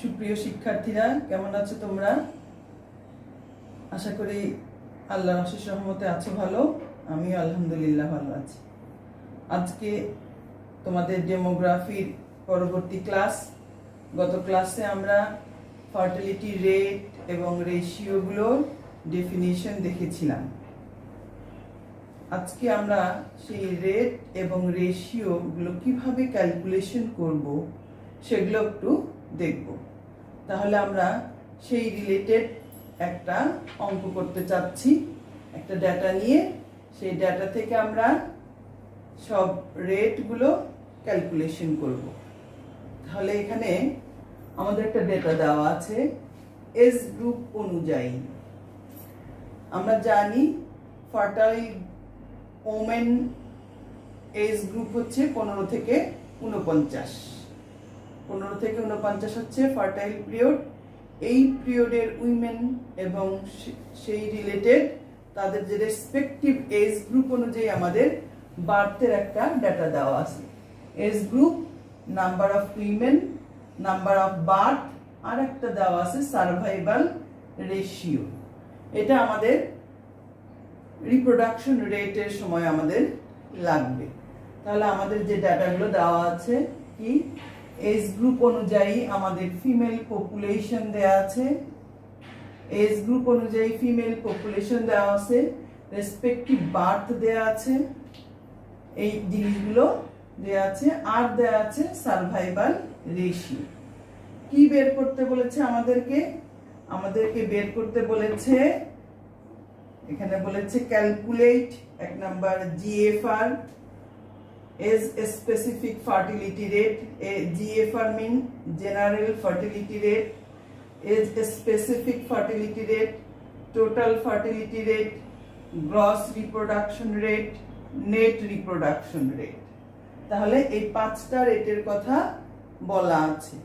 সুপ্রিয় শিক্ষার্থীরা, কেমন আছো তোমরা? আশা করি আল্লাহর অশেষ রহমতে আছো ভালো। আমিও আলহামদুলিল্লাহ ভালো আছি। আজকে তোমাদের ডেমোগ্রাফির পরবর্তী ক্লাস। গত ক্লাসে আমরা ফার্টিলিটি রেট এবং রেশিওগুলোর ডেফিনিশন দেখেছিলাম। আজকে আমরা সেই রেট এবং রেশিওগুলো কিভাবে ক্যালকুলেশন করব সেগুলো একটু দেখব। তাহলে আমরা সেই রিলেটেড একটা অঙ্ক করতে চাচ্ছি, একটা ডাটা নিয়ে। সেই ডাটা থেকে আমরা সব রেটগুলো ক্যালকুলেশন করব। তাহলে এখানে আমাদের একটা ডেটা দেওয়া আছে এজ গ্রুপ অনুযায়ী। আমরা জানি ফার্টাইল ওমেন এজ গ্রুপ হচ্ছে 15 থেকে 49। 15 থেকে 49 হচ্ছে ফার্টাইল পিরিয়ড। এই পিরিয়ডের উইমেন এবং সেই রিলেটেড তাদের যে রেসপেক্টিভ এজ গ্রুপ অনুযায়ী আমাদের বার্থের একটা ডাটা দেওয়া আছে। Age group, number of women, number of birth, আর একটা দেওয়া আছে সার্ভাইভাল রেশিও। এটা আমাদের রিপ্রোডাকশন রেটের সময় আমাদের লাগবে। তাহলে আমাদের যে ডাটাগুলো দেওয়া আছে কি, এজ গ্রুপ অনুযায়ী আমাদের ফিমেল পপুলেশন দেওয়া আছে, এজ গ্রুপ অনুযায়ী ফিমেল পপুলেশন দেওয়া আছে, রেসপেক্টিভ বার্থ দেওয়া আছে, এই জিনিসগুলো দেওয়া আছে, আর দেওয়া আছে সার্ভাইভাল রেশিও। কি বের করতে বলেছে আমাদেরকে বের করতে বলেছে, এখানে বলেছে ক্যালকুলেট এক number GFR, age specific fertility rate. GFR mean general fertility rate, age specific fertility rate, total fertility rate, gross reproduction rate, net reproduction rate. তাহলে এই 5টা রেটের কথা বলা আছে।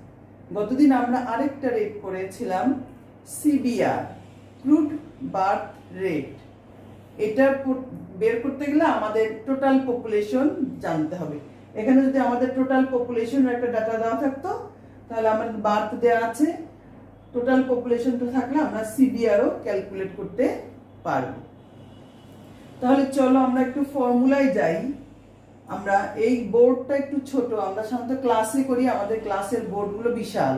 গতদিন আমরা আরেকটা রেট করেছিলাম সিবিআর, ক্রুড বার্থ রেট। এটা বের করতে গেলে আমাদের টোটাল পপুলেশন জানতে হবে। এখানে যদি আমাদের টোটাল পপুলেশনের একটা ডাটা দেওয়া থাকতো, তাহলে আমাদের বার্থ দেওয়া আছে, টোটাল পপুলেশনটা থাকলে আমরা সিবিআরও ক্যালকুলেট করতে পারবো। তাহলে চলো আমরা একটু ফর্মুলায় যাই। আমরা এই বোর্ডটা একটু ছোট, আমরা সাধারণত ক্লাসে করি, আমাদের ক্লাসের বোর্ডগুলো বিশাল,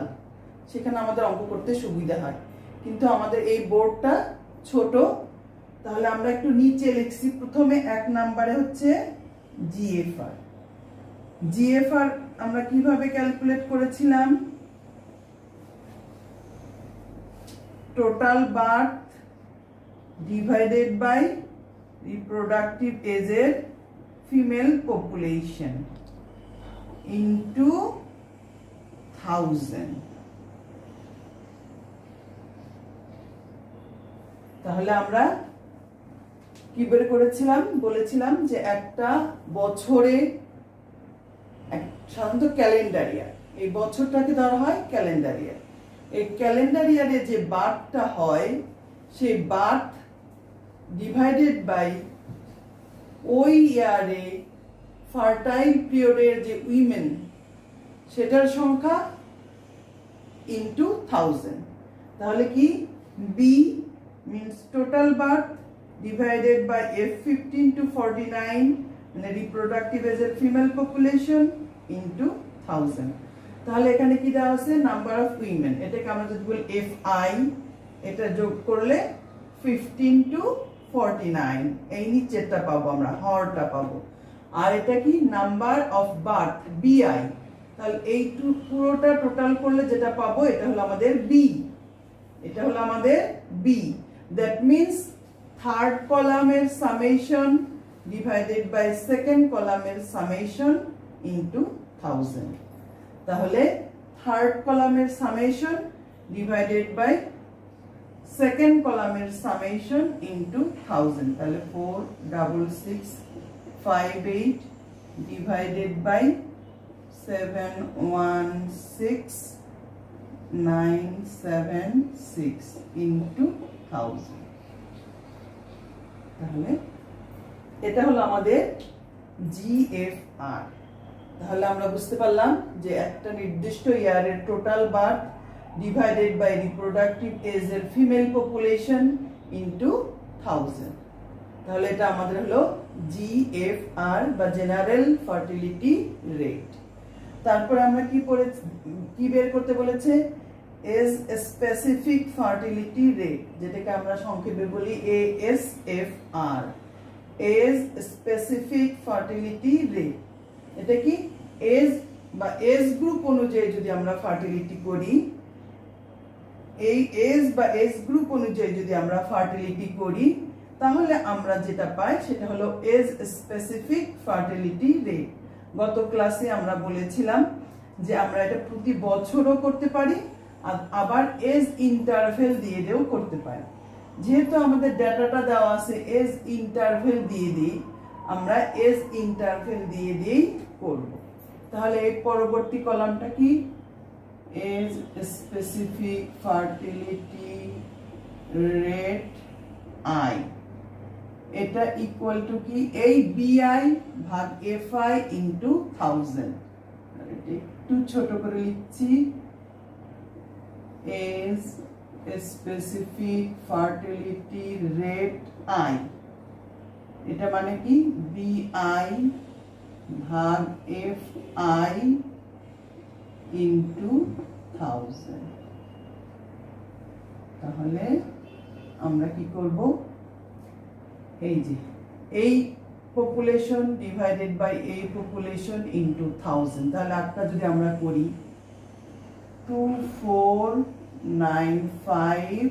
সেখানে আমাদের অঙ্ক করতে সুবিধা হয়। কিন্তু আমাদের এই বোর্ডটা ছোট, তাহলে আমরা একটু নিচে লিখছি। প্রথমে 1 নম্বরে হচ্ছে জিএফআর। জিএফআর আমরা কিভাবে ক্যালকুলেট করেছিলাম, total birth divided by reproductive এজের ফিমেল পপুলেশন ইনটু 1000। তাহলে আমরা কি বের করেছিলাম, বলেছিলাম যে একটা বছরে সাধারণত ক্যালেন্ডার ইয়ার, এই বছরটাকে ধরা হয় ক্যালেন্ডার ইয়ার। এই ক্যালেন্ডার ইয়ারে যে বার্থটা হয়, সেই বার্থ ডিভাইডেড বাই ওই ইয়ারে ফার্টাইল পিরিয়ডের যে উইমেন, সেটার সংখ্যা ইনটু 1000। তাহলে কি, B means total birth divided by F15 to 49, মানে reproductive age এর female population into 1000। তাহলে এখানে কি দেওয়া আছে, নাম্বার অফ উইমেন, এটাকে আমরা যদি বলি FI, এটা যোগ করলে 15 to 49, এই নিচেরটা পাবো আমরা, হরটা পাবো। আর এটা কি, নাম্বার অফ বার্থ BI। তাহলে এই পুরোটা টোটাল করলে যেটা পাবো, এটা হলো আমাদের বি, এটা হলো আমাদের B. That means third column এর summation divided by second column এর summation into 1000। তাহলে third column এর summation divided by second column এর summation into 1000। তাহলে 46658 divided by 716,976 into 1000। তাহলে এটা হলো আমাদের জিএফআর। তাহলে আমরা বুঝতে পারলাম যে একটা নির্দিষ্ট ইয়ারের total birth divided by reproductive age এর ফিমেল পপুলেশন ইনটু 1000। তাহলে এটা আমাদের হলো জিএফআর বা জেনারেল ফার্টিলিটি রেট। তারপর আমরা কি বের করতে বলেছে, এজ স্পেসিফিক ফার্টিলিটি রেট, যেটাকে আমরা সংক্ষেপে বলি এএসএফআর, এজ স্পেসিফিক ফার্টিলিটি রেট। এটা কি এজ বা এজ গ্রুপ অনুযায়ী যদি আমরা ফার্টিলিটি করি, এই এজ বা এজ গ্রুপ অনুযায়ী যদি আমরা ফার্টিলিটি করি, তাহলে আমরা যেটা পাই সেটা হলো এজ স্পেসিফিক ফার্টিলিটি রেট। গত ক্লাসে আমরা বলেছিলাম যে আমরা এটা প্রতি বছরও করতে পারি, আবার এজ ইন্টারভেল দিয়ে দিয়েও করতে পারি। যেহেতু আমাদের ডেটাটা দেওয়া আছে এজ ইন্টারভেল দিয়ে দিই, আমরা এজ ইন্টারভেল দিয়ে দিয়েই করব। তাহলে এই পরবর্তী কলামটা কি, age specific fertility rate i, এটা ইকুয়াল টু কি, এই বিআই ভাগ এফআই ইনটু 1000। একটু ছোট করে লিখছি, age specific fertility rate i, এটা মানে কি বিআই ভাগ এফআই ইনটু 1000। তাহলে আমরা কি করব, এই যে এই পপুলেশন ডিভাইডেড বাই এই পপুলেশন ইনটু 1000। তাহলে একটা যদি আমরা করি 2495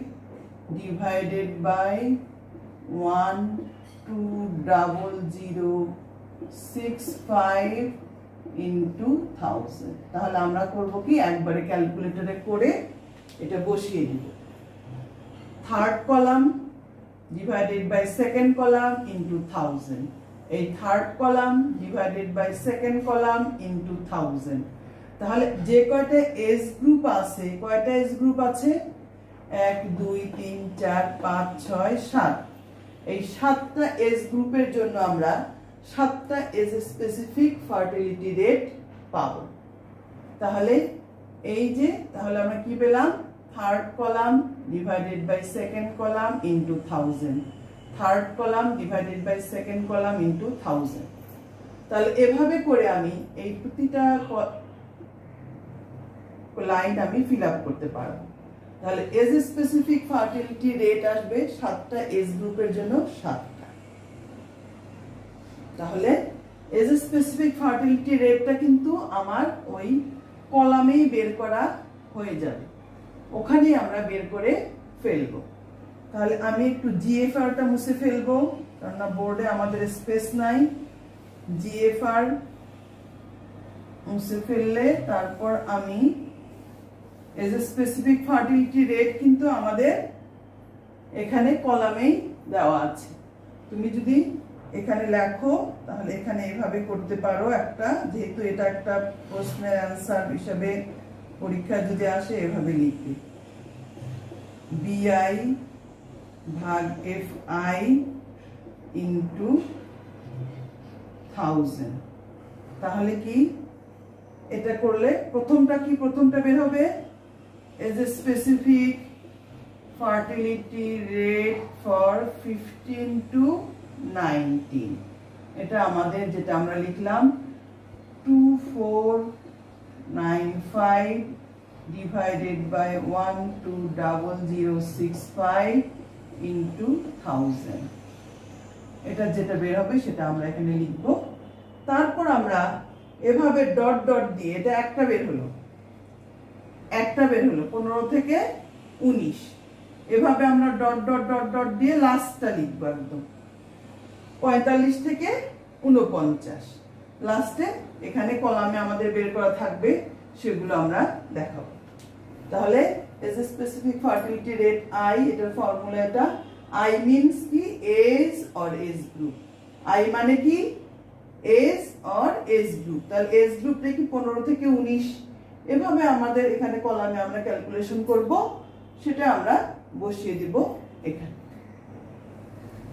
ডিভাইডেড বাই 120065 ইনটু 1000। তাহলে আমরা করব কি, একবারে ক্যালকুলেটরে করে এটা বসিয়ে দিব। Third column divided by second column into 1000, এই third column divided by second column into 1000। তাহলে যে কয়টা এজ গ্রুপ আছে, কয়টা এজ গ্রুপ আছে, 1 2 3 4 5 6 7, এই 7টা এজ গ্রুপের জন্য আমরা 7টা এজ স্পেসিফিক ফার্টিলিটি রেট পাবো। তাহলে এই যে, তাহলে আমরা কি পেলাম, third column divided by second column into 1000, third column divided by second column into 1000। তাহলে এভাবে করে আমি এই প্রতিটা লাইন আমি ফিল আপ করতে পারবো। তাহলে এজ স্পেসিফিক ফার্টিলিটি রেট আসবে 7টা এজ গ্রুপের জন্য 7টা। তাহলে এজ স্পেসিফিক ফার্টিলিটি রেটটা কিন্তু আমার ওই কলামেই বের করা হয়ে যাবে, ওখানেই আমরা বের করে ফেলবো। তাহলে আমি একটু জিএফআরটা মুছে ফেলবো, কারণ বোর্ডে আমাদের স্পেস নাই। জিএফআর মুছে ফেললে তারপর আমি এজ স্পেসিফিক ফার্টিলিটি রেট কিন্তু আমাদের এখানে কলামেই দেওয়া আছে। তুমি যদি এখানে লেখো তাহলে এখানে এভাবে করতে পারো একটা, যেহেতু এটা একটা প্রশ্নের অ্যান্সার হিসেবে পরীক্ষা যদি আসে এভাবে লিখবে, বিআই ভাগ এফআই ইনটু 1000। তাহলে কি এটা করলে প্রথমটা বের হবে age a specific fertility rate for 15 to 19। এটা আমাদের যেটা আমরা লিখলাম 2495 divided by 120065 into 1000। এটা যেটা বের হবে সেটা আমরা এখানে লিখব। তারপর আমরা এভাবে ডট ডট দিয়ে, এটা একটা বের হলো 15 থেকে 19, এভাবে আমরা ডট ডট ডট ডট দিয়ে লাস্টটা লিখবো, একদম 45 থেকে 49 লাস্টে এখানে কলামে আমাদের বের করা থাকবে, সেগুলো আমরা দেখাবো। তাহলে age a specific fertility rate i, এটার ফর্মুলা এটা। আই মিনস কি, age or age group. I মানে কি, এজ অর এজ গ্রুপ। তাহলে এজ গ্রুপটা কি 15 থেকে 19, এভাবে আমাদের এখানে কলামে আমরা ক্যালকুলেশন করব, সেটা আমরা বসিয়ে দিব এখানে।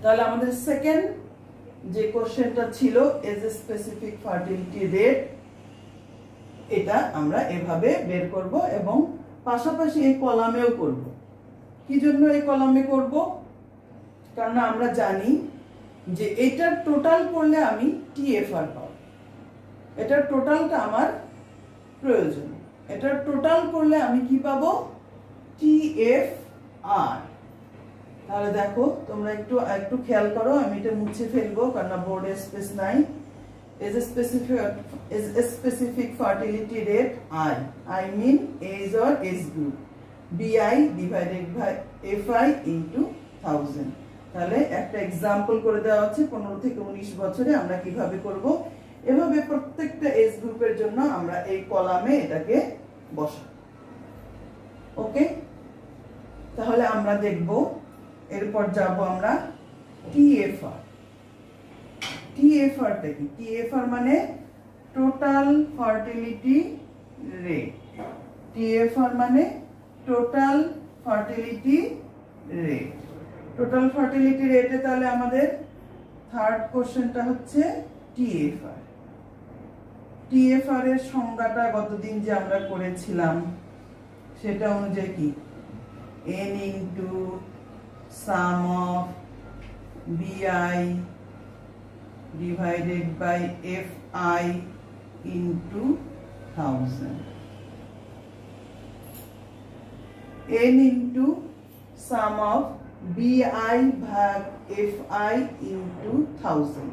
তাহলে আমাদের সেকেন্ড যে কোশ্চেনটা ছিল age a specific fertility rate, এটা আমরা এভাবে বের করব এবং পাশাপাশি এই কলামেও করব। কি জন্য এই কলামে করব? কারণ আমরা জানি যে এটার টোটাল করলে আমি টিএফআর পাবো। এটার টোটালটা আমার প্রয়োজন। এটার টোটাল করলে আমি কি পাবো? টিএফআর। তাহলে দেখো তোমরা একটু একটু খেয়াল করো, আমি এটা মুছে ফেলবো কারণ বোর্ডে স্পেস নাই। is a specific fertility rate I mean age or age group BI divided by FI into 1000। তাহলে একটা एग्जांपल করে দেওয়া হচ্ছে 15 থেকে 19 বছরে আমরা কিভাবে করব। এভাবে প্রত্যেকটা এজ গ্রুপের জন্য আমরা এই কলামে এটাকে বসাবো। ওকে, তাহলে আমরা দেখব, এরপর যাব আমরা টিএফআর। টিএফআরটা কি? টিএফআর মানে টোটাল ফার্টিলিটি রেট। টিএফআর মানে total fertility rate. Total fertility রেটে তাহলে আমাদের থার্ড কোশ্চেনটা হচ্ছে টিএফআর। টিএফআর এর সংজ্ঞাটা গতদিন যে আমরা করেছিলাম সেটা অনুযায়ী কি? n ইনটু সাম অফ বিআই divided by FI into 1000। n into sum of BI ভাগ FI into 1000।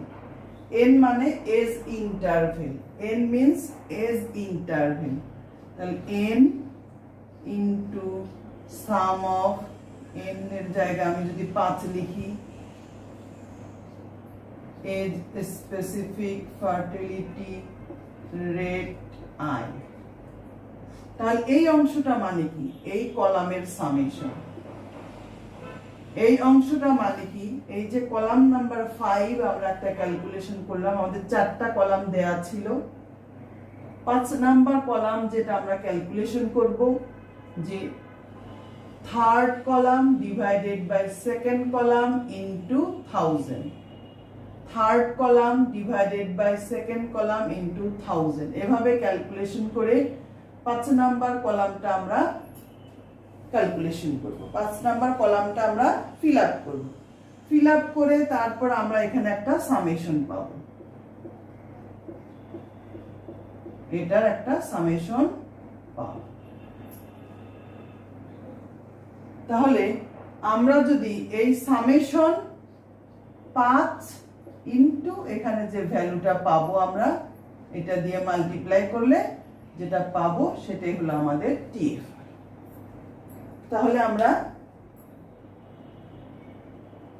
n মানে age interval, n means age interval। তাহলে n into sum of n এর জায়গায় আমি যদি 5 লিখি, age specific fertility rate I। তাহলে এই অংশটা মানে কি? এই কলামের সামেশন। এই অংশটা মানে কি? এই যে কলাম নাম্বার 5 আমরা একটা ক্যালকুলেশন করলাম, আমাদের 4টা কলাম দেয়া ছিল। 5 নাম্বার কলাম যেটা আমরা ক্যালকুলেশন করব যে third column divided by second column into 1000। Third column divided by second column into 1000। এভাবে ক্যালকুলেশন করে 5 নাম্বার কলামটা আমরা ক্যালকুলেশন করব। 5 নাম্বার কলামটা আমরা ফিল আপ করব। ফিল আপ করে তারপর আমরা এখানে একটা সামেশন পাব। এটার একটা সামেশন পাব। তাহলে আমরা যদি এই সামেশন 5 ইনটু এখানে যে ভ্যালুটা পাবো আমরা এটা দিয়ে মাল্টিপ্লাই করলে যেটা পাবো সেটাই হলো আমাদের টিএফআর। তাহলে আমরা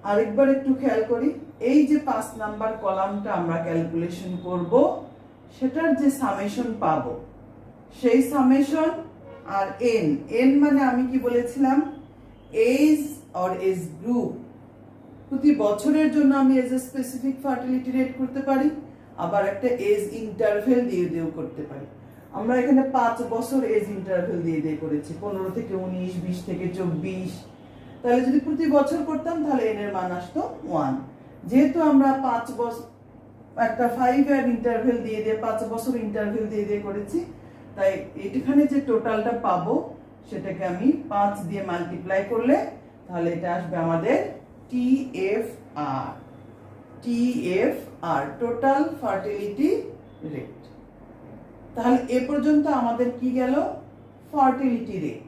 আরেকবার একটু খেয়াল করি, এই যে 5 নাম্বার কলামটা আমরা ক্যালকুলেশন করব সেটার যে সামেশন পাবো সেই সামেশন আর n মানে আমি কি বলেছিলাম? Age or age group. প্রতি বছরের জন্য আমি এজ স্পেসিফিক ফার্টিলিটি রেট করতে পারি, আবার একটা এজ ইন্টারভেল দিয়েও করতে পারি। আমরা এখানে 5 বছর এজ ইন্টারভেল দিয়ে করেছি, 15 থেকে 19, 20 থেকে 24। তাহলে যদি প্রতি বছর করতাম তাহলে n এর মান আসতো 1। যেহেতু আমরা 5 বছর একটা 5 ইয়ার ইন্টারভেল দিয়ে 5 বছর ইন্টারভেল দিয়ে করেছি, তাই এখানে যে টোটালটা পাবো সেটাকে আমি 5 দিয়ে মাল্টিপ্লাই করলে তাহলে এটা আসবে আমাদের TFR. TFR total fertility rate. তাহলে এ পর্যন্ত আমাদের কি গেল? Fertility rate.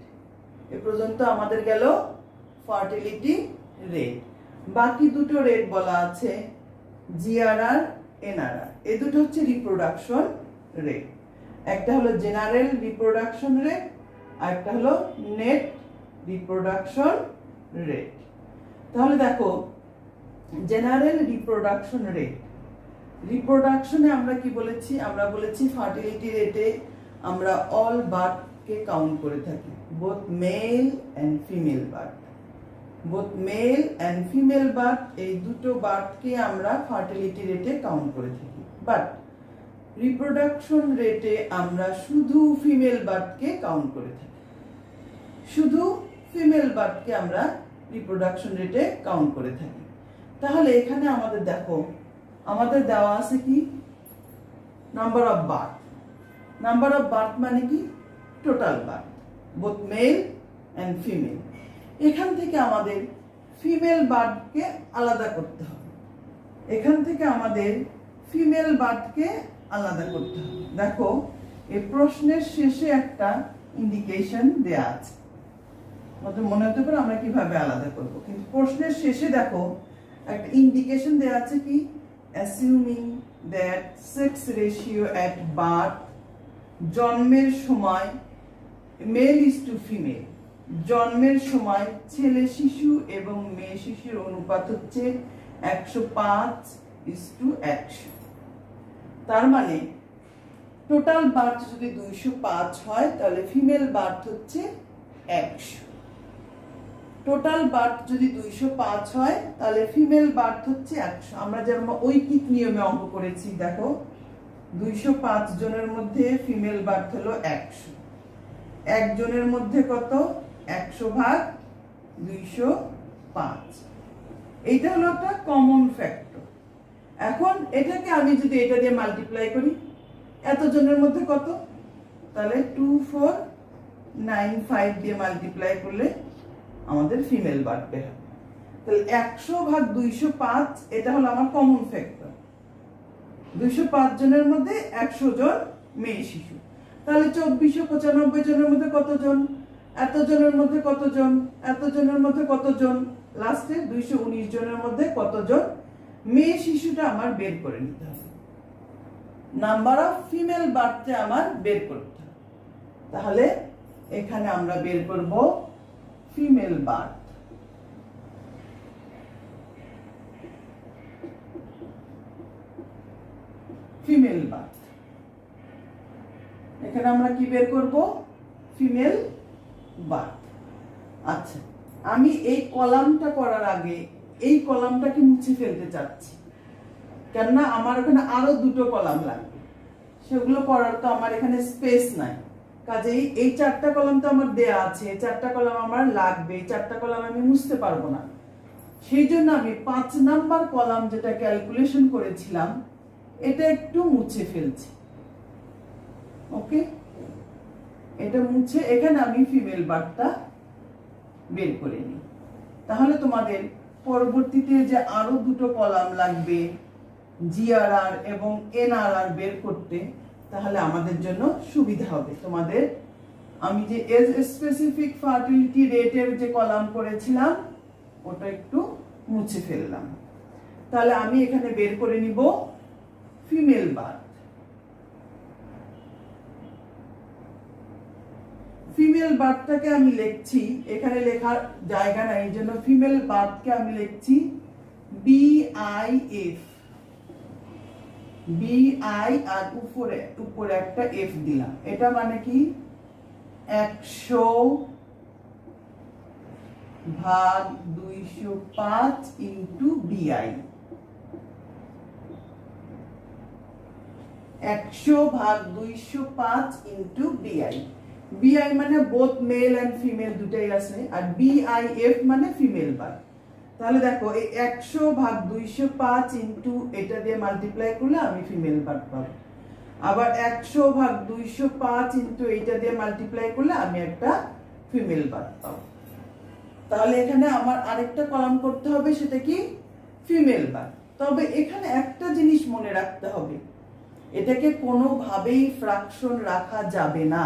এ পর্যন্ত আমাদের গেল ফার্টিলিটি রেট। বাকি দুটো রেট বলা আছে জিআরআর, এনআরআর। এই দুটো হচ্ছে রিপ্রোডাকশন রেট। একটা হলো জেনারেল রিপ্রোডাকশন রেট আর একটা হলো নেট রিপ্রোডাকশন রেট। তাহলে দেখো জেনারেল রিপ্রোডাকশন রেট, রিপ্রোডাকশনে আমরা কি বলেছি? আমরা বলেছি ফার্টিলিটি রেটে আমরা অল বার্থকে কাউন্ট করে থাকি, both male and female birth. Both male and female birth এই দুটো বার্থকে আমরা ফার্টিলিটি রেটে কাউন্ট করে থাকি। বাট রিপ্রোডাকশন রেটে আমরা শুধু ফিমেল বার্থকে কাউন্ট করে থাকি। শুধু ফিমেল বার্থকে আমরা রিপ্রোডাকশন রেটে কাউন্ট করে থাকি। তাহলে এখানে আমাদের দেখো আমাদের দেওয়া আছে কি? Number of birth. Number of birth মানে কি? Total birth. Both male and female. এখান থেকে আমাদের ফিমেল বার্ডকে আলাদা করতে হবে, এখান থেকে আমাদের ফিমেল বার্ডকে আলাদা করতে হবে। দেখো এই প্রশ্নের শেষে একটা ইন্ডিকেশন দেয়া আছে, আমাদের মনে হতে পারে আমরা কিভাবে আলাদা করব, কিন্তু প্রশ্নের শেষে দেখো একটা ইন্ডিকেশন দেয়া আছে কি, অ্যাসিউমিং that sex ratio at birth, জন্মের সময় মেল ইজ টু ফিমেল, জন্মের সময় ছেলে শিশু এবং মেয়ে শিশুর অনুপাত হচ্ছে 105:100। তার মানে টোটাল বার্থ যদি 205 হয় তাহলে ফিমেল বার্থ হচ্ছে 100। টোটাল বার্থ যদি 205 হয় তাহলে ফিমেল বার্থ হচ্ছে 100। আমরা যেমন ঐকিক নিয়মে অঙ্ক করেছি, দেখো 205 জনের মধ্যে ফিমেল বার্থ হলো 100, একজনের মধ্যে কত, 100/205। এইটা হলো একটা কমন ফ্যাক্টর। এখন এটাকে আমি যদি এটা দিয়ে মাল্টিপ্লাই করি, এতজনের মধ্যে কত, তাহলে 2495 দিয়ে মাল্টিপ্লাই করলে আমাদের ফিমেল বার্থ বের হবে। তাহলে 100/205 এটা হলো আমার কমন ফ্যাক্টর। 205 জনের মধ্যে 100 জন মেয়ে শিশু, তাহলে 2495 জনের মধ্যে কতজন, এতজনের মধ্যে কতজন, এতজনের মধ্যে কতজন, লাস্টে 219 জনের মধ্যে কতজন মেয়ে শিশুটা আমার বের করে নিতে হবে। নাম্বার অফ ফিমেল বার্থে আমার বের করতে হবে। তাহলে এখানে আমরা বের করব ফিমেল বার্থ। ফিমেল বার্থ এখানে আমরা কি বের করব, ফিমেল বার্থ। আচ্ছা, আমি এই কলামটা করার আগে এই কলামটাকে মুছে ফেলতে চাচ্ছি, কেননা আমার এখানে আরো দুটো কলাম লাগবে, সেগুলো করার তো আমার এখানে স্পেস নাই। কাজেই এই 4টা কলাম তো আমার দেয়া আছে, 4টা কলাম আমার লাগবে, 4টা কলাম আমি মুছতে পারবো না। সেই জন্য আমি 5 নাম্বার কলাম যেটা ক্যালকুলেশন করেছিলাম এটা একটু মুছে ফেলছি। ওকে, এটা মুছে এখানে আমি ফিমেল বার্থটা বের করে নিই। তাহলে তোমাদের পরবর্তীতে যে আরো দুটো কলাম লাগবে জিআরআর এবং এনআরআর বের করতে, তাহলে আমাদের জন্য সুবিধা হবে। তোমাদের আমি যে এজ স্পেসিফিক ফার্টিলিটি রেটের যে কলাম করেছিলাম ওটা একটু মুছে ফেললাম। তাহলে আমি এখানে বের করে নিব ফিমেল বার্থ। ফিমেল বার্থটাকে আমি লিখছি, এখানে লেখার জায়গা নাই, এই জন্য ফিমেল বার্থকে আমি লিখছি BIF, BI আর উপরে একটা F দিলাম। এটা মানে কি 100/205 into BI, 100/205 into BI। BI মানে বোথ মেল এন্ড ফিমেল দুটাই আছে, আর BIF মানে ফিমেল বার্থ। তাহলে দেখো এই 100/205 ইন্টু এটা দিয়ে মাল্টিপ্লাই করলে আমি ফিমেল বার্থ পাবো, আবার 100/205 ইন্টু এটা দিয়ে মাল্টিপ্লাই করলে আমি একটা ফিমেল বার্থ পাবো। তাহলে এখানে আমার আরেকটা কলাম করতে হবে, সেটা কি ফিমেল বার্থ। তবে এখানে একটা জিনিস মনে রাখতে হবে, এটাকে কোনোভাবেই ফ্র্যাকশন রাখা যাবে না,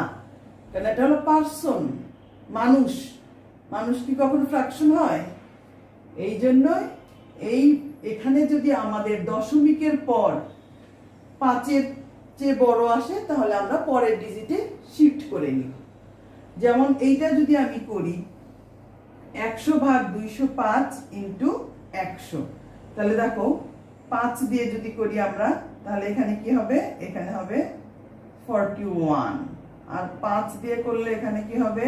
কারণ এটা হলো পার্সন, মানুষ। মানুষ কি কখনো ফ্র্যাকশন হয়? এই জন্য এখানে যদি আমাদের দশমিকের পর 5-এর চেয়ে বড় আসে তাহলে আমরা পরের ডিজিটে শিফট করে নিব। যেমন এইটা যদি আমি করি 100/205 ইন্টু 100, তাহলে দেখো 5 দিয়ে যদি করি আমরা, তাহলে এখানে কি হবে, এখানে হবে 41, আর 5 দিয়ে করলে এখানে কি হবে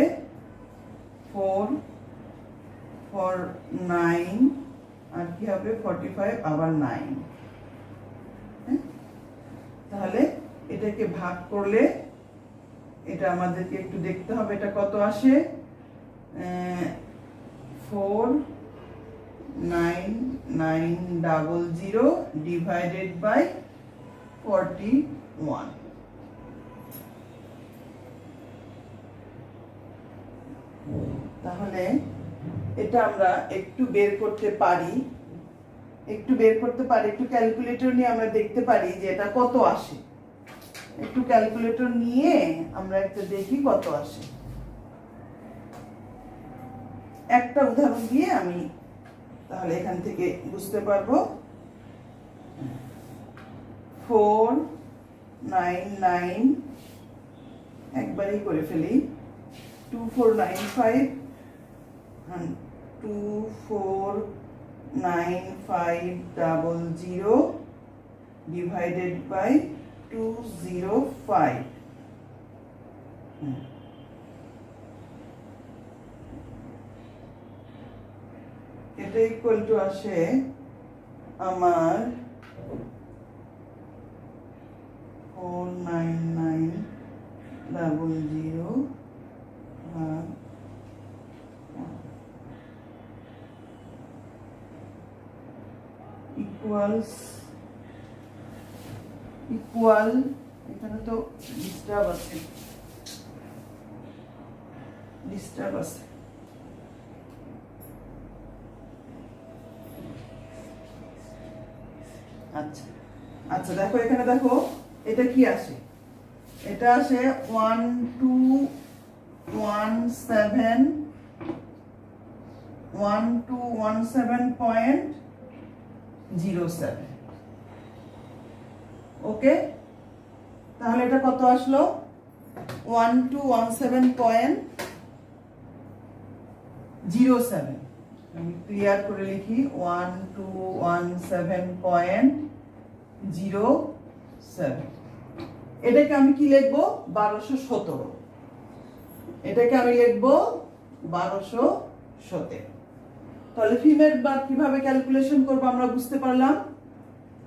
4, 9, আর কি হবে 45, আবার 9। তাহলে এটাকে ভাগ করলে এটা আমাদেরকে একটু দেখতে হবে এটা কত আসে, 49900 ডিভাইডেড বাই 41। তাহলে এটা আমরা একটু বের করতে পারি, একটু ক্যালকুলেটর নিয়ে আমরা দেখতে পারি যে এটা কত আসে। একটু ক্যালকুলেটর নিয়ে আমরা একটু দেখি কত আসে। একটা উদাহরণ দিয়ে আমি তাহলে এখান থেকে বুঝতে পারবো। 499 একবারই করে ফেলি, 2495 24950 divided by 205। এটা ইকুয়াল টু আসে আমার 49900 ইকুয়াল এখানে তো ডিস্টার্ব আছে। আচ্ছা আচ্ছা, দেখো এখানে দেখো এটা কি আসে। এটা আসে 1217.07। ওকে, তাহলে এটা কত আসলো? 1217.07। আমি ক্লিয়ার করে লিখি 1217.07। এটাকে আমি কি লিখবো? 1217। এটাকে আমি লিখবো 1217। তাহলে ফিমেল বার্থ কিভাবে ক্যালকুলেশন করবো আমরা বুঝতে পারলাম।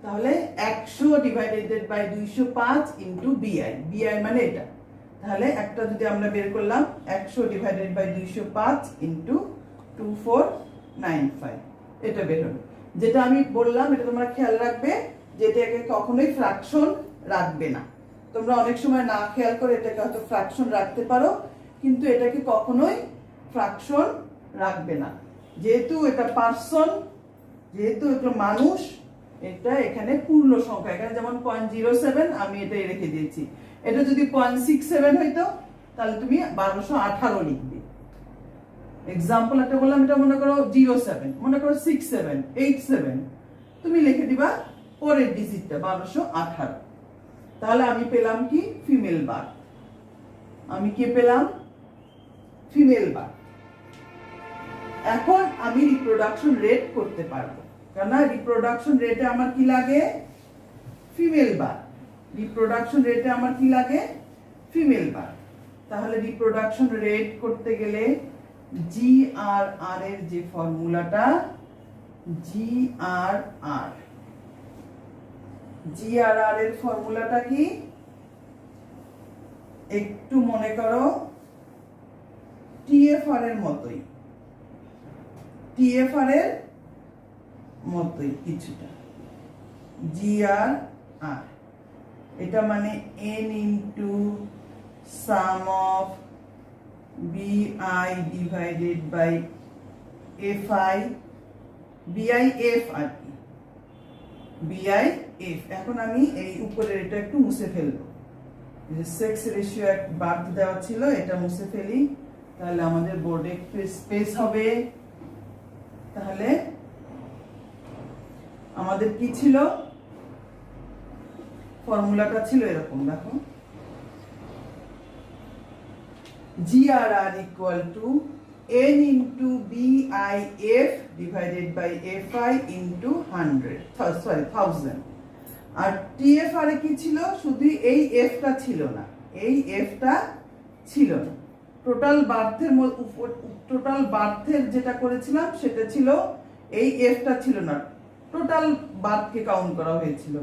তাহলে 100 ডিভাইডেড বাই 205 ইনটু বিআই। বিআই মানে এটা। তাহলে একটা যদি আমরা বের করলাম 100 ডিভাইডেড বাই 205 ইনটু 2495, এটা বের হলো। যেটা আমি বললাম এটা তোমরা খেয়াল রাখবে যে এটাকে কখনোই ফ্র্যাকশন রাখবে না। তোমরা অনেক সময় না খেয়াল করে এটাকে হয়তো ফ্র্যাকশন রাখতে পারো, কিন্তু এটাকে কখনোই ফ্র্যাকশন রাখবে না। যেহেতু এটা পার্সন, যেহেতু এটা মানুষ, এটা এখানে পূর্ণ সংখ্যা। এখানে যেমন 0.07 আমি এটাই রেখে দিয়েছি। এটা যদি 0.67 হইতো তাহলে তুমি 1218 লিখবে। এক্সাম্পল একটা বললাম, এটা মনে করো 07, মনে করো 67, 87, তুমি লিখে দিবা পরের ডিজিটটা 1218। তাহলে আমি পেলাম কি? Female birth. আমি কি পেলাম? Female birth. এখন আমি রিপ্রোডাকশন রেট করতে পারবো, কারণ রিপ্রোডাকশন রেটে আমার কি লাগে? Female birth. রিপ্রোডাকশন রেটে আমার কি লাগে? Female birth. তাহলে রিপ্রোডাকশন রেট করতে গেলে জিআরআর এর যে ফর্মুলাটা, জিআরআর এর ফর্মুলাটা কি? একটু মনে করো টিএফআর এর মতোই, টিএফআর এর মতোই কিছুটা। জিআরআর এটা মানে n ইনটু সাম অফ বিআই ডিভাইডেড বাই এফআই, বিআইএফ আর কি, বিআইএফ। এখন আমি এই উপরের এটা একটু মুছে ফেলবো, যে সেক্স রেশিও এক বার্থ দেওয়া ছিল, এটা মুছে ফেলি। তাহলে আমাদের বোর্ডে একটু স্পেস হবে। তাহলে আমাদের কি ছিল? ফর্মুলাটা ছিল এরকম, দেখো, GRR equal to n into BIF divided by FI into 1000। R TFR এ কি ছিল? শুধু এই F টা ছিল না, এই F টা ছিল না। টোটাল বার্থের যেটা করেছিলাম সেটা ছিল এই F টা ছিল না, টোটাল বার্থকে কাউন্ট করা হয়েছিল,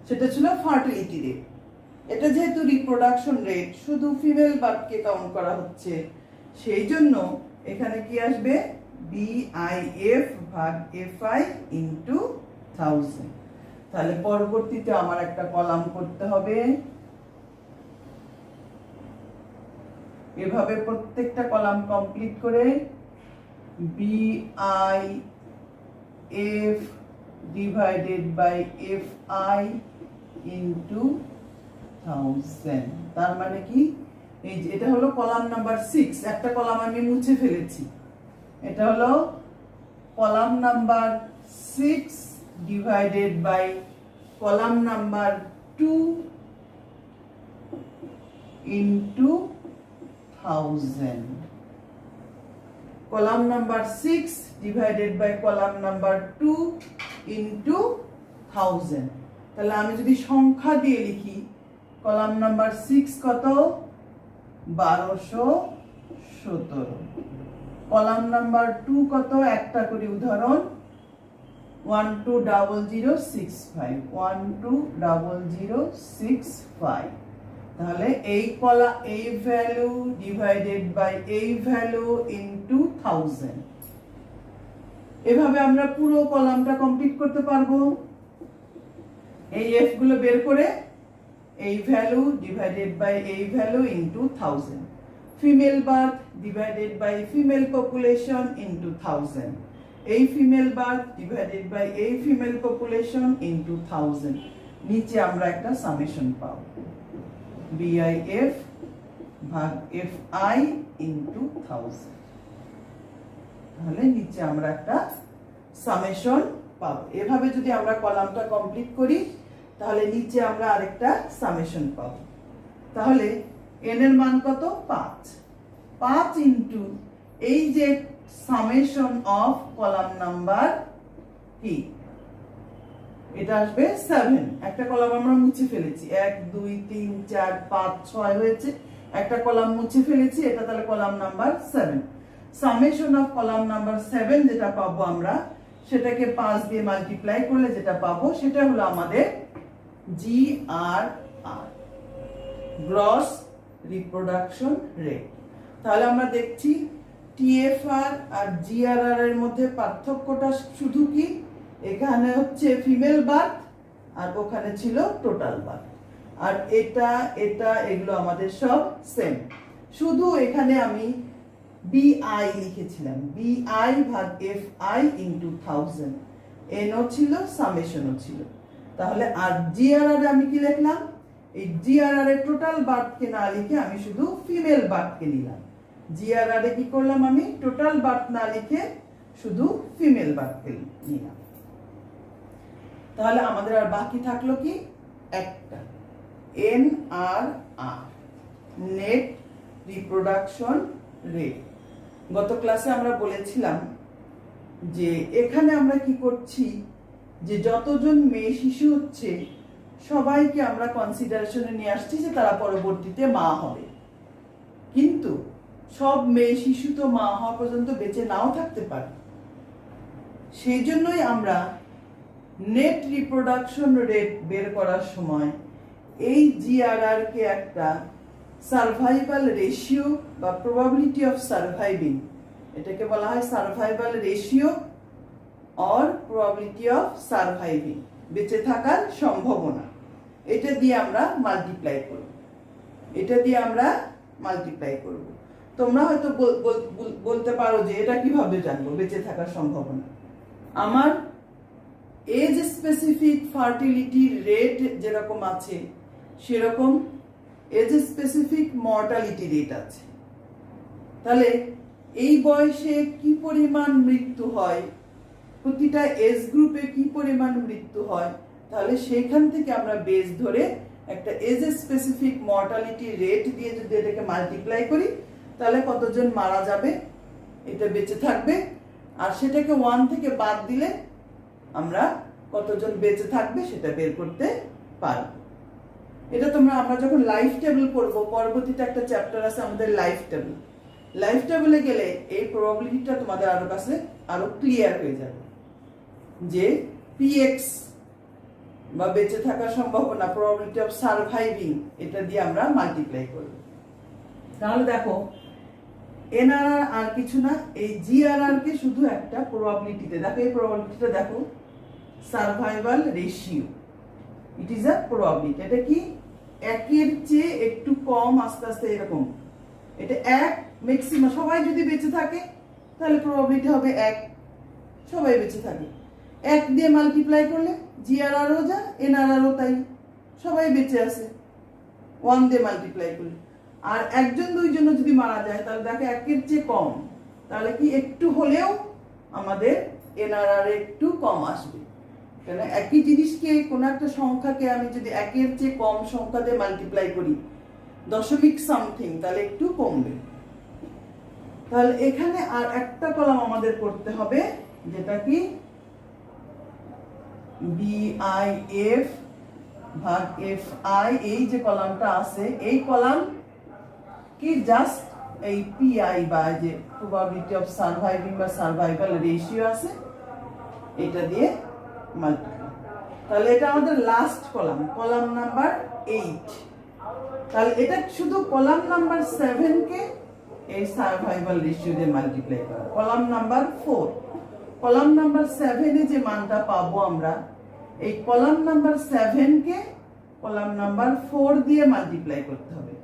সেটা ছিল ফার্টিলিটি রেট। এটা যেহেতু রিপ্রোডাকশন রেট, শুধু ফিমেল বার্থকে কাউন্ট করা হচ্ছে, সেই জন্য এখানে কি আসবে? BIF ভাগ FI ইনটু 1000। তাহলে পরবর্তীতে আমার একটা কলাম করতে হবে, এভাবে প্রত্যেকটা কলাম কমপ্লিট করে BIF divided by FI into 1000। তার মানে কি, এই যে এটা হলো কলাম নাম্বার 6, একটা কলাম আমি মুছে ফেলেছি। এটা হলো column number 6 divided by column number 2 into 1000। Column number 6 divided by column number 2 into 1000। তাহলে আমি যদি সংখ্যা দিয়ে লিখি, কলাম নাম্বার 6 কত, 1217। কলাম নাম্বার 2 কত, একটা করে উদাহরণ, 120065, 120065। তাহলে এই ভ্যালু ডিভাইডেড বাই এই ভ্যালু ইনটু 1000। এভাবে আমরা পুরো কলামটা কমপ্লিট করতে পারবো। এই এফ গুলো বের করে এই ভ্যালু ডিভাইডেড বাই এই value into 1000। Female birth divided by female population into 1000। এই ফিমেল বার্থ ডিভাইডেড বাই এই ফিমেল পপুলেশন ইনটু 1000। নিচে আমরা একটা সামেশন পাবো, BIF ভাগ FI ইনটু 1000। তাহলে নিচে আমরা একটা সামেশন পাবো। এভাবে যদি আমরা কলামটা কমপ্লিট করি, তাহলে নিচে আমরা আরেকটা সামেশন পাবো। তাহলে n এর মান কত, 5 ইনটু এই যে সামেশন অফ কলাম নাম্বার কি, এটা আসবে 7। একটা কলাম আমরা মুছে ফেলেছি, 1 2 3 4 5 6 হয়েছে, একটা কলাম মুছে ফেলেছি, এটা তাহলে column number 7। Summation of column number 7 যেটা পাবো আমরা, সেটাকে 5 দিয়ে মাল্টিপ্লাই করলে যেটা পাবো সেটা হলো আমাদের GRR, গ্রস রিপ্রোডাকশন রেট। তাহলে আমরা দেখছি TFR আর GRR এর মধ্যে পার্থক্যটা শুধু কি, এখানে হচ্ছে ফিমেল বার্থ আর ওখানে ছিল টোটাল বার্থ, আর এটা এগুলো আমাদের সব সেম। শুধু এখানে আমি BI লিখেছিলাম, BI ভাগ FI ইনটু 1000, এনও ছিল, সামেশনও ছিল। তাহলে আর GRR আমি কি লিখলাম, এই GRR এর টোটাল বার্থকে না লিখে আমি শুধু ফিমেল বার্থকে নিলাম। GRR এ কি করলাম, আমি টোটাল বার্থ না লিখে শুধু ফিমেল বার্থকে নিলাম। তাহলে আমাদের আর বাকি থাকলো কি, একটা NRR, নেট রিপ্রোডাকশন রেট। গত ক্লাসে আমরা বলেছিলাম যে এখানে আমরা কি করছি, যে যতজন মেয়ে শিশু হচ্ছে সবাইকে আমরা কনসিডারেশনে নিয়ে আসছি যে তারা পরবর্তীতে মা হবে, কিন্তু সব মেয়ে শিশু তো মা হওয়া পর্যন্ত বেঁচে নাও থাকতে পারে। সেই জন্যই আমরা নেট রিপ্রোডাকশন রেট বের করার সময় এই GRR কে একটা সার্ভাইভাল রেশিও বা প্রবাবিলিটি অফ সার্ভাইভিং, এটাকে বলা হয় survival ratio or probability of surviving, বেঁচে থাকার সম্ভাবনা। এটা দিয়ে আমরা মাল্টিপ্লাই করব। তোমরা হয়তো বলতে পারো যে এটা কিভাবে জানবো বেঁচে থাকার সম্ভাবনা। আমার এজ স্পেসিফিক ফার্টিলিটি রেট যেরকম আছে, সেরকম এজ স্পেসিফিক মর্টালিটি রেট আছে। তাহলে এই বয়সে কি পরিমাণ মৃত্যু হয়, প্রতিটা এজ গ্রুপে কি পরিমাণ মৃত্যু হয়, তাহলে সেইখান থেকে আমরা বেস ধরে একটা এজ স্পেসিফিক মর্টালিটি রেট দিয়ে যদি এটাকে মাল্টিপ্লাই করি, তাহলে কতজন মারা যাবে, এটা বেঁচে থাকবে, আর সেটাকে 1 থেকে বাদ দিলে আমরা কতজন বেঁচে থাকবে সেটা বের করতে পারব। এটা আমরা যখন লাইফ টেবিল পড়ব, পরবর্তীতে একটা চ্যাপ্টার আছে আমাদের লাইফ টেবিলে গেলে এই প্রবাবিলিটিটা তোমাদের আরো ক্লিয়ার হয়ে যাবে, যে PX বা বেঁচে থাকার সম্ভাবনা, প্রবাবিলিটি অফ সার্ভাইভিং, এটা দিয়ে আমরা মাল্টিপ্লাই করব। তাহলে দেখো NRR আর কিছু না, এই GRR কে শুধু একটা প্রবাবিলিটিতে দেখো, এই প্রবাবিলিটিটা দেখো, survival ratio, it is a probability. এটা কি, একের চেয়ে একটু কম, আস্তে আস্তে এরকম এটা 1 ম্যাক্সিমাম, সবাই যদি বেঁচে থাকে তাহলে প্রবাবিলিটি হবে 1, সবাই বেঁচে থাকে। 1 দিয়ে মাল্টিপ্লাই করলে জিআরআরও যা এনআরআরও তাই, সবাই বেঁচে আছে 1 দিয়ে মাল্টিপ্লাই করলে। আর একজন দুইজনও যদি মারা যায় তাহলে দেখো 1-এর চেয়ে কম, তাহলে কি একটু হলেও আমাদের এনআরআর একটু কম আসবে। কেন একই জিনিসকে কোনো একটা সংখ্যাকে আমি যদি 1-এর চেয়ে কম সংখ্যা দিয়ে মাল্টিপ্লাই করি দশমিক সামথিং, তাহলে একটু কমবে। তাহলে এখানে আর একটা কলাম আমাদের করতে হবে, যেটা কি বিআইএফ ভাগ এফআই, এই যে কলামটা আছে এই কলাম কি জাস্ট এই পিআই বা যে প্রবাবিলিটি অফ সার্ভাইভিং বা সার্ভাইভাল রেশিও আছে এটা দিয়ে মাল্টিপ্লাই। তাহলে এটা আমাদের লাস্ট কলাম, কলাম নাম্বার 8। তাহলে এটা শুধু কলাম নাম্বার 7 কে এই সার্ভাইভাল রেশিও দিয়ে মাল্টিপ্লাই করা। কলাম নাম্বার 4, কলাম নাম্বার 7 এ যে মানটা পাবো আমরা, এই কলাম নাম্বার 7 কে কলাম নাম্বার 4 দিয়ে মাল্টিপ্লাই করতে হবে।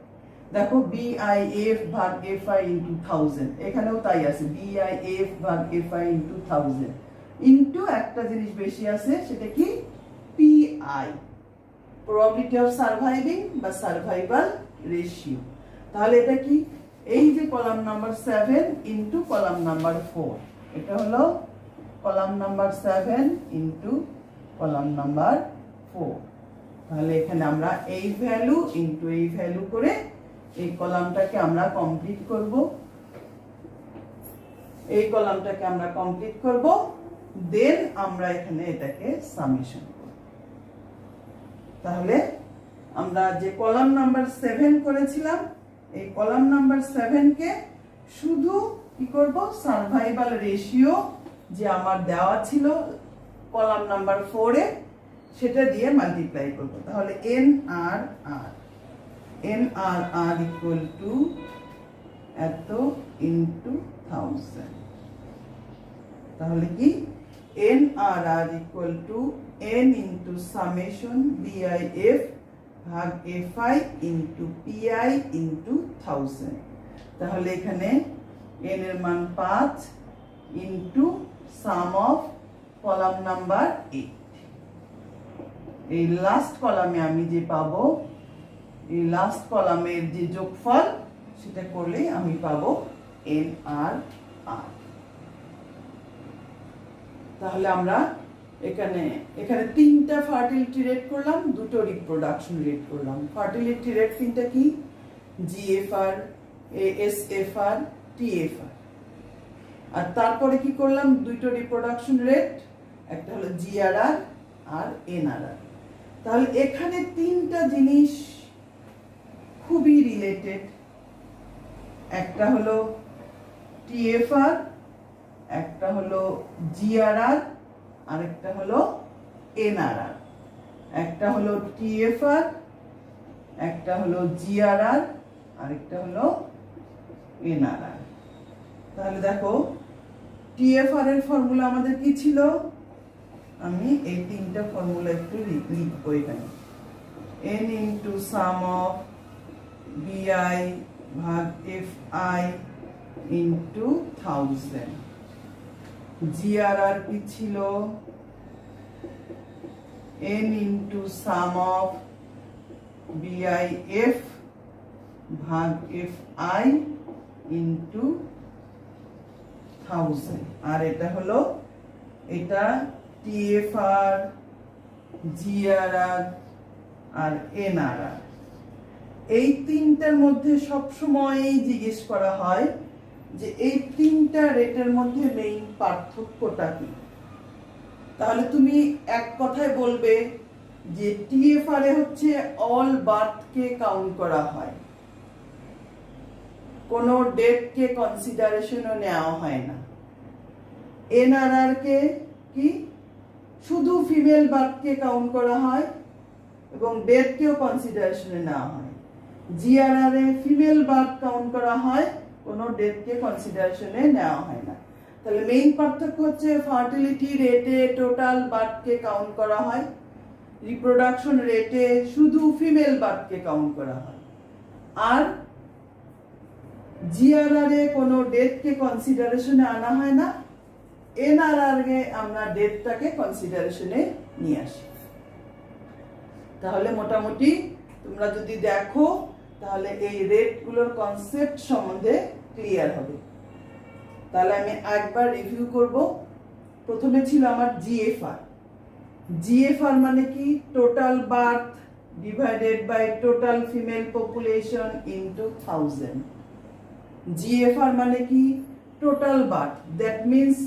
দেখো বিআইএফ ভাগ এফআই ইনটু 1000, এখানেও তাই আছে বিআইএফ ভাগ এফআই ইনটু 1000 ইনটু একটা জিনিস বেশি আছে, সেটা কি পিআই, প্রবাবিলিটি অফ সার্ভাইভিং বা সার্ভাইভাল রেশিও। তাহলে এটা কি এই যে column number 7 into column number 4, এটা হলো column number 7 into column number 4। তাহলে এখানে আমরা এই ভ্যালু ইনটু এই ভ্যালু করে এই কলামটাকে আমরা কমপ্লিট করব, এই কলামটাকে আমরা কমপ্লিট করব, দেন আমরা এখানে এটাকে সামেশন করব। তাহলে আমরা যে কলাম নাম্বার 7 করেছিলাম এই কলাম নাম্বার 7 কে শুধু কি করব, সার্ভাইভাল রেশিও যে আমার দেওয়া ছিল কলাম নাম্বার 4 এ সেটা দিয়ে মাল্টিপ্লাই করব। তাহলে NRR ইকুয়াল টু এত ইনটু 1000। তাহলে কি NRR equal to n into summation BIF ভাগ FI ইনটু PI ইনটু 1000। তাহলে এখানে n এর মান 5 into some of column number 8। এই লাস্ট কলামে আমি যে পাবো, এই লাস্ট কলামের যে যোগফল সেটা করলে আমি পাবো NRR। তাহলে আমরা এখানে 3টা ফার্টিলিটি রেট করলাম, 2টো রিপ্রোডাকশন রেট করলাম। ফার্টিলিটি রেট 3টা কি, GFR, ASFR, TFR। আর তারপরে কি করলাম, 2টো রিপ্রোডাকশন রেট, একটা হলো GRR আর NRR। তাহলে এখানে 3টা জিনিস খুবই রিলেটেড, একটা হলো TFR, একটা হলো GRR আর একটা হলো NRR। একটা হলো TFR, একটা হলো GRR আর একটা হলো NRR। তাহলে দেখো TFR এর ফর্মুলা আমাদের কি ছিল, আমি এই 3টা ফর্মুলা একটু লিখবো এখানে। n into some of BI ভাগ FI ইনটু 1000। GRR কি ছিল, n into some of BIF ভাগ FI ইনটু 1000। আর এটা হলো এটা TFR, GRR আর NRR। এই 3টার মধ্যে সবসময় জিজ্ঞেস করা হয় যে এই 3টা রেটের মধ্যে মেইন পার্থক্যটা কি। তাহলে তুমি এক কথায় বলবে যে TFR এ হচ্ছে অল বার্থকে কাউন্ট করা হয়, কোনো ডেটকে কনসিডারেশনও নেওয়া হয় না। NRR কে কি শুধু ফিমেল বার্থকে কাউন্ট করা হয় এবং ডেটকেও কনসিডারেশনে নেওয়া হয়। GRR a female birth count করা হয়, কোনো ডেটকে কনসিডারেশনে নেওয়া হয় না। তাহলে মেইন পার্থক্য হচ্ছে ফার্টিলিটি রেটে টোটাল বার্থকে কাউন্ট করা হয়, রিপ্রোডাকশন রেটে শুধু ফিমেল বার্থকে কাউন্ট করা হয়। আর জিআরআর এ কোনো ডেটকে কনসিডারেশনে আনা হয় না, এনআরআর এ আমরা ডেটটাকে কনসিডারেশনে নিয়ে আসি। তাহলে মোটামুটি তোমরা যদি দেখো তাহলে এই রেটগুলোর কনসেপ্ট সম্বন্ধে ক্লিয়ার হবে। তাহলে আমি একবার রিভিউ করব। প্রথমে ছিল আমার জিএফআর। জিএফআর মানে কি? Total birth divided by total female population into 1000। GFR মানে কি? Total birth, that means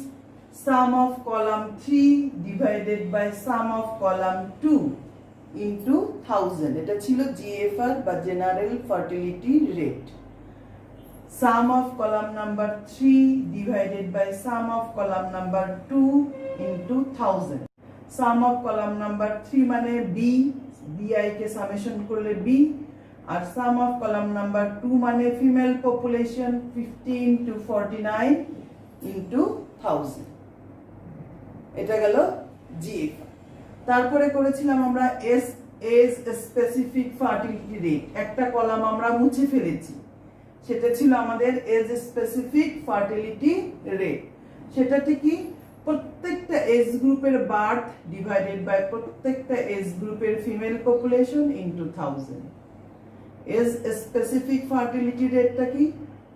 sum of column 3 divided by sum of column 2 into 1000। এটা ছিল জিএফআর বা general fertility rate. Sum of column number 3 divided by sum of column number 2 into 1000। Sum of column number 3 মানে B, B I কে summation করলে B, আর sum of column number 2 মানে female population 15 to 49 into 1000। এটা গেল GFR. তারপরে করেছিলাম আমরা এজ স্পেসিফিক ফার্টিলিটি রেট। একটা কলাম আমরা মুছে ফেলেছি, সেটা ছিল আমাদের এজ স্পেসিফিক ফার্টিলিটি রেট। সেটাতে কি? প্রত্যেকটা এজ গ্রুপের বার্থ ডিভাইডেড বাই প্রত্যেকটা এজ গ্রুপের female population into 1000। Age specific fertility রেটটা কি?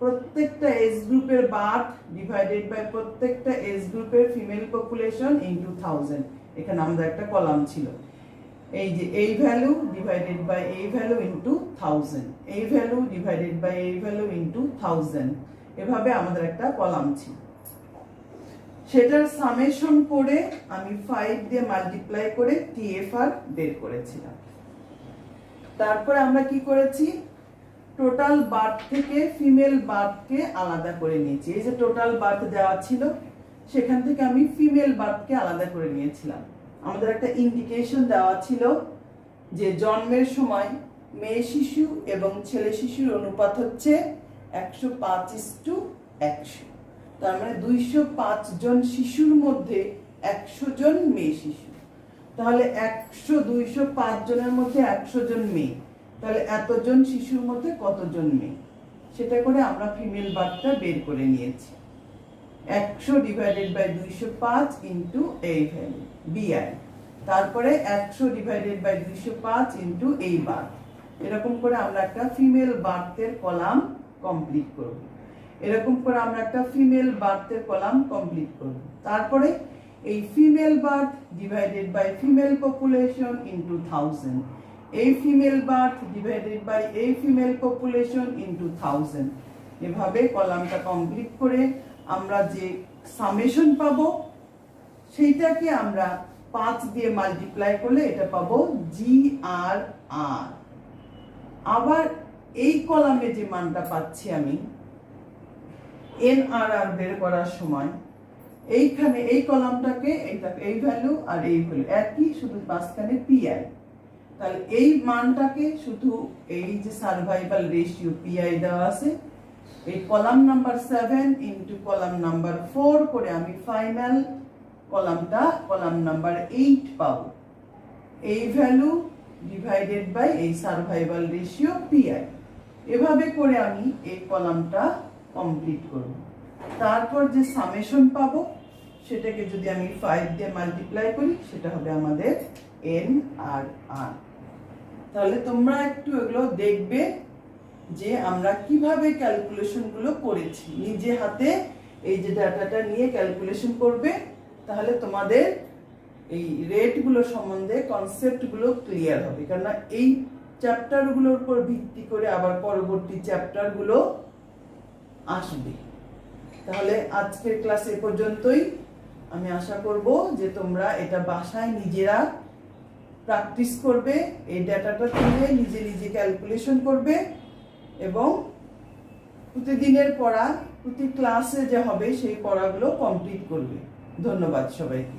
প্রত্যেকটা এজ গ্রুপের বার্থ ডিভাইডেড বাই প্রত্যেকটা এজ গ্রুপের ফিমেল পপুলেশন ইনটু 1000। এখানে আমাদের একটা কলাম ছিল, এই যে এই ভ্যালু ডিভাইডেড বাই এই ভ্যালু ইনটু 1000, এই ভ্যালু ডিভাইডেড বাই এই ভ্যালু ইনটু 1000, এভাবে আমাদের একটা কলাম ছিল। সেটার সামেশন করে আমি 5 দিয়ে মাল্টিপ্লাই করে টিএফআর বের করেছিলাম। তারপরে আমরা কি করেছি? টোটাল বার্থ থেকে ফিমেল বার্থকে আলাদা করে নিয়েছি। এই যে টোটাল বার্থ দেওয়া ছিল, সেখান থেকে আমি ফিমেল বার্থকে আলাদা করে নিয়েছিলাম। আমাদের একটা ইন্ডিকেশন দেওয়া ছিল যে জন্মের সময় মেয়ে শিশু এবং ছেলে শিশুর অনুপাত হচ্ছে 105:100। তার মানে 205 জন শিশুর মধ্যে 100 জন মেয়ে শিশু। তাহলে 205 জনের মধ্যে 100 জন মেয়ে, তাহলে এতজন শিশুর মধ্যে কতজন মেয়ে, সেটা করে আমরা ফিমেল বার্থটা বের করে নিয়েছি। 100 ডিভাইডেড বাই 205 ইনটু এই ভ্যালু বিআই, তারপরে 100 ডিভাইডেড বাই 205 ইনটু এই বার্থ। এরকম করে আমরা একটা ফিমেল বার্থের কলাম কমপ্লিট করব। এরকম করে আমরা একটা ফিমেল বার্থের কলাম কমপ্লিট করব। তারপরে এই female birth divided by female population into 1000, এই ফিমেল বার্থ ডিভাইডেড বাই এই ফিমেল পপুলেশন ইনটু 1000। এভাবে কলামটা কমপ্লিট করে আমরা যে সামেশন পাবো সেইটাকে আমরা 5 দিয়ে মাল্টিপ্লাই করলে এটা পাবো জিআরআর। আবার এই কলামে যে মানটা পাচ্ছি আমি এনআরআর বের করার সময়, এইখানে এই কলামটাকে এই ভ্যালু আর এই ভ্যালু একই, শুধু মাঝখানে পিআই। তাহলে এই মানটাকে শুধু এই যে সার্ভাইভাল রেশিও পিআই দেওয়া আছে, এই column number 7 into column number 4 করে আমি ফাইনাল কলামটা কলাম নাম্বার 8 পাবো। এই ভ্যালু ডিভাইডেড বাই এই সার্ভাইভাল রেশিও পিআই। এভাবে করে আমি এই কলামটা কমপ্লিট করব। তারপর যে সামেশন পাবো সেটাকে যদি আমি 5 দিয়ে মাল্টিপ্লাই করি, সেটা হবে আমাদের এনআরআর। তাহলে তোমরা একটু এগুলো দেখবে যে আমরা কিভাবে ক্যালকুলেশন গুলো করেছি। নিজে হাতে এই যে ডাটাটা নিয়ে ক্যালকুলেশন করবে, তাহলে তোমাদের এই রেট গুলো সম্বন্ধে কনসেপ্ট গুলো ক্লিয়ার হবে। কারণ এই চ্যাপ্টার গুলোর উপর ভিত্তি করে আবার পরবর্তী চ্যাপ্টার গুলো আসবে। তাহলে আজকের ক্লাস এ পর্যন্তই। আমি আশা করব যে তোমরা এটা বাসায় নিজেরা প্র্যাকটিস করবে, এই ডাটাটা তুলে নিজে নিজে ক্যালকুলেশন করবে এবং প্রতিদিনের পড়া প্রতি ক্লাসে যে হবে সেই পড়াগুলো কমপ্লিট করবে। ধন্যবাদ সবাইকে।